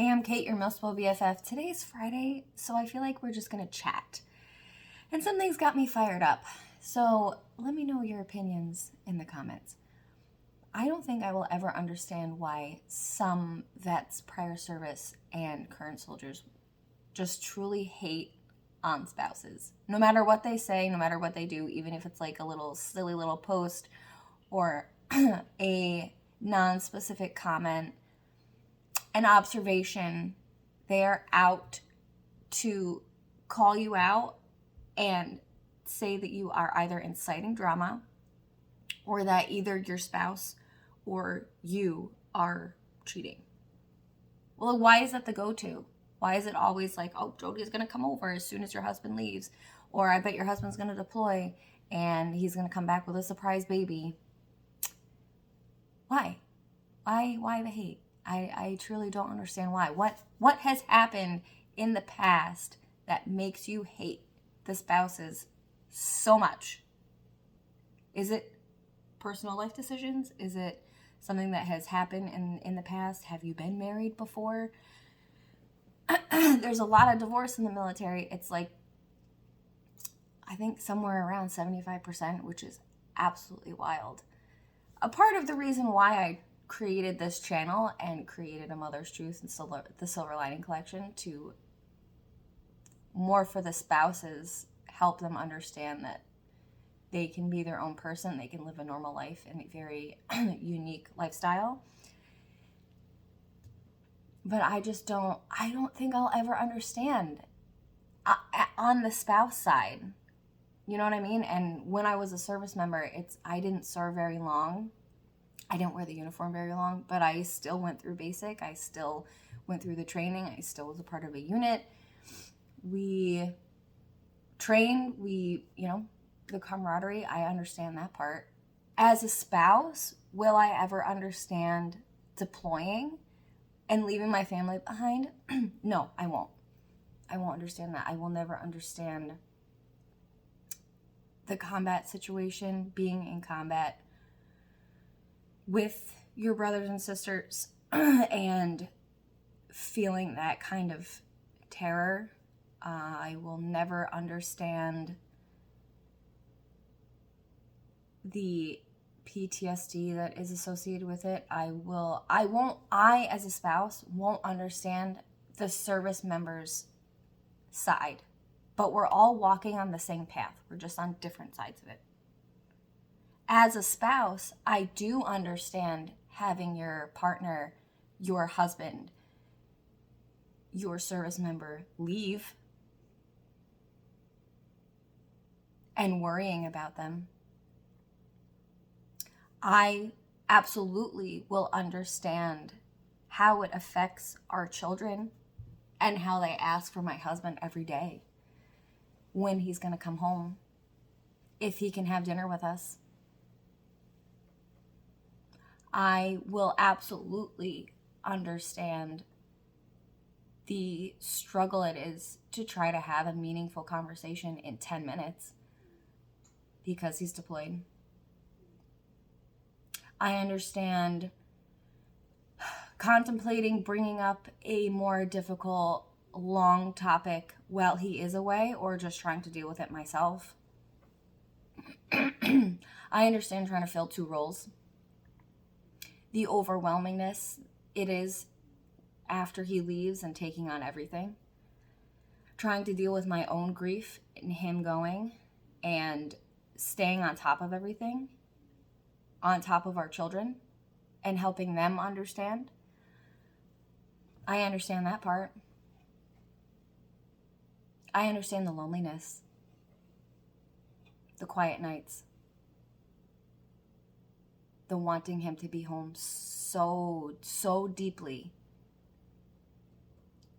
Hey, I'm Kate, your Millspo BFF. Today's Friday, so I feel like we're just going to chat. And something's got me fired up. So let me know your opinions in the comments. I don't think I will ever understand why some vets, prior service, and current soldiers just truly hate on spouses. No matter what they say, no matter what they do, even if it's like a little silly little post or a non-specific comment, an observation, they are out to call you out and say that you are either inciting drama or that either your spouse or you are cheating. Well, why is that the go-to? Why is it always like, oh, Jody's going to come over as soon as your husband leaves? Or I bet your husband's going to deploy and he's going to come back with a surprise baby. Why? Why the hate? I truly don't understand why. What has happened in the past that makes you hate the spouses so much? Is it personal life decisions? Is it something that has happened in the past? Have you been married before? There's a lot of divorce in the military. It's like, I think somewhere around 75%, which is absolutely wild. A part of the reason why I created this channel and created A Mother's Truth and the Silver Lining Collection to more for the spouses, help them understand that they can be their own person, they can live a normal life in a very unique lifestyle. But I don't think I'll ever understand on the spouse side. You know what I mean? And when I was a service member, I didn't serve very long. I didn't wear the uniform very long, but I still went through basic. I still went through the training. I still was a part of a unit. We trained, the camaraderie, I understand that part. As a spouse, will I ever understand deploying and leaving my family behind? No, I won't. I won't understand that. I will never understand the combat situation, being in combat with your brothers and sisters and feeling that kind of terror. I will never understand the PTSD that is associated with it. I as a spouse won't understand the service member's side, but we're all walking on the same path. We're just on different sides of it. As a spouse, I do understand having your partner, your husband, your service member leave and worrying about them. I absolutely will understand how it affects our children and how they ask for my husband every day when he's going to come home, if he can have dinner with us. I will absolutely understand the struggle it is to try to have a meaningful conversation in 10 minutes because he's deployed. I understand contemplating bringing up a more difficult, long topic while he is away or just trying to deal with it myself. I understand trying to fill two roles. The overwhelmingness it is after he leaves and taking on everything. Trying to deal with my own grief and him going and staying on top of everything, on top of our children and helping them understand. I understand that part. I understand the loneliness, the quiet nights, the wanting him to be home so deeply,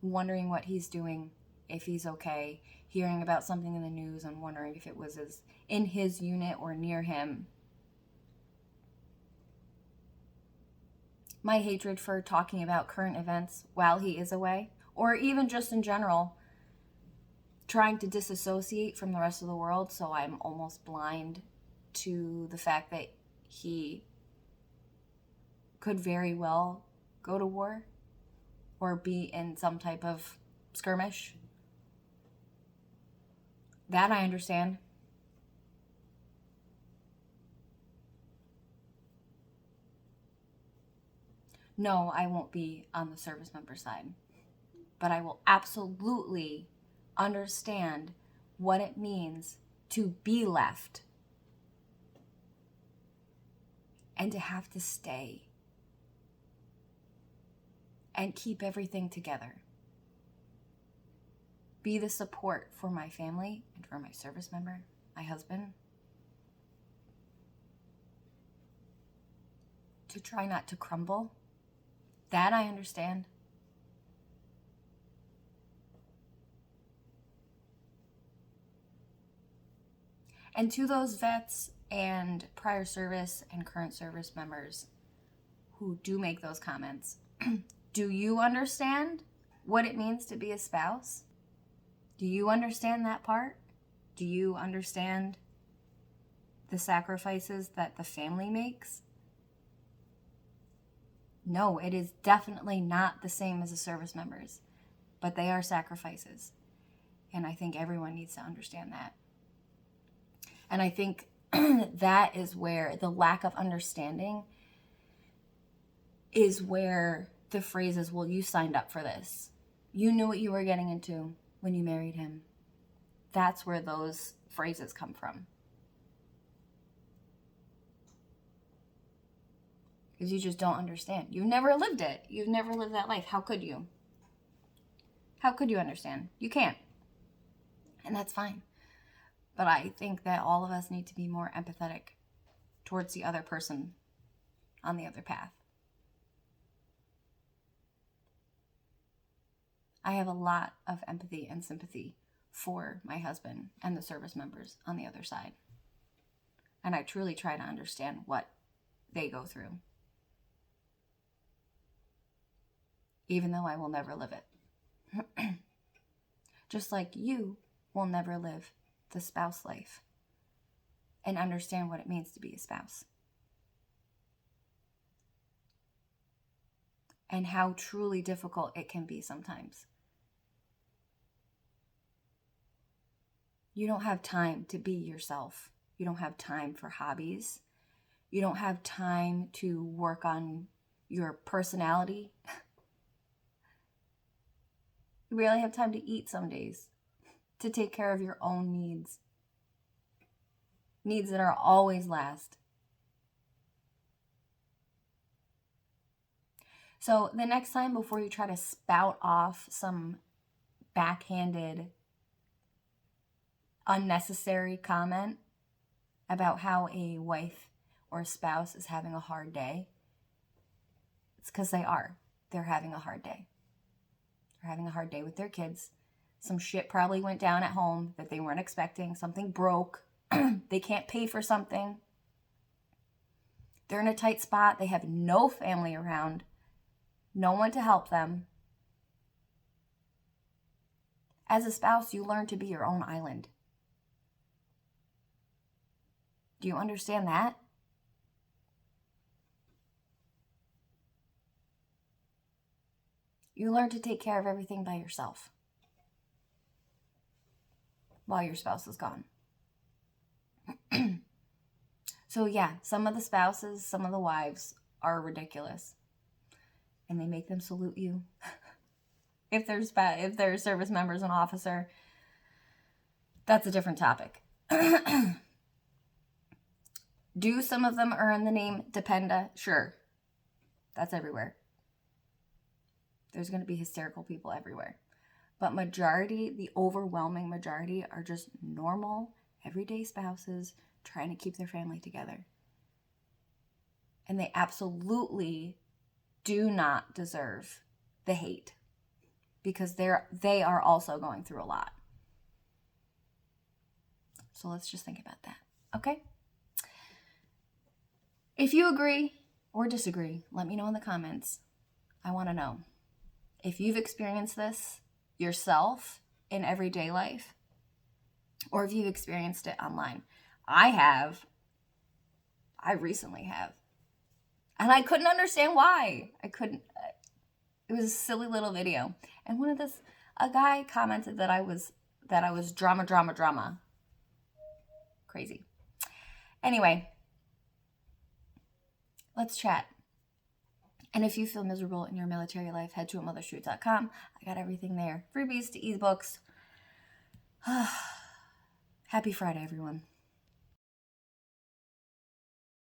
wondering what he's doing, if he's okay, hearing about something in the news and wondering if it was in his unit or near him. My hatred for talking about current events while he is away, or even just in general, trying to disassociate from the rest of the world so I'm almost blind to the fact that he could very well go to war or be in some type of skirmish. That I understand. No, I won't be on the service member side, but I will absolutely understand what it means to be left and to have to stay and keep everything together. Be the support for my family and for my service member, my husband. To try not to crumble. That I understand. And to those vets and prior service and current service members who do make those comments, do you understand what it means to be a spouse? Do you understand that part? Do you understand the sacrifices that the family makes? No, it is definitely not the same as the service members, but they are sacrifices. And I think everyone needs to understand that. And I think that is where the lack of understanding is where the phrase is, well, you signed up for this. You knew what you were getting into when you married him. That's where those phrases come from. Because you just don't understand. You never lived it. You've never lived that life. How could you? How could you understand? You can't. And that's fine. But I think that all of us need to be more empathetic towards the other person on the other path. I have a lot of empathy and sympathy for my husband and the service members on the other side. And I truly try to understand what they go through. Even though I will never live it. Just like you will never live the spouse life and understand what it means to be a spouse. And how truly difficult it can be sometimes. You don't have time to be yourself. You don't have time for hobbies. You don't have time to work on your personality. You barely have time to eat some days, to take care of your own needs. Needs that are always last. So the next time, before you try to spout off some backhanded, unnecessary comment about how a wife or a spouse is having a hard day, it's because they are. They're having a hard day. They're having a hard day with their kids. Some shit probably went down at home that they weren't expecting. Something broke. They can't pay for something. They're in a tight spot. They have no family around. No one to help them. As a spouse, you learn to be your own island. Do you understand that? You learn to take care of everything by yourself while your spouse is gone. So yeah, some of the spouses, some of the wives are ridiculous. And they make them salute you. If they're service members and officer, that's a different topic. Do some of them earn the name Dependa? Sure. That's everywhere. There's going to be hysterical people everywhere. But the overwhelming majority are just normal, everyday spouses trying to keep their family together. And they absolutely do not deserve the hate because they are also going through a lot. So let's just think about that, okay? If you agree or disagree, let me know in the comments. I want to know if you've experienced this yourself in everyday life or if you've experienced it online. I have. I recently have. And I couldn't understand why. It It was a silly little video. And a guy commented that I was drama. Crazy. Anyway, let's chat. And if you feel miserable in your military life, head to amothershroot.com. I got everything there. Freebies to ebooks. Happy Friday, everyone.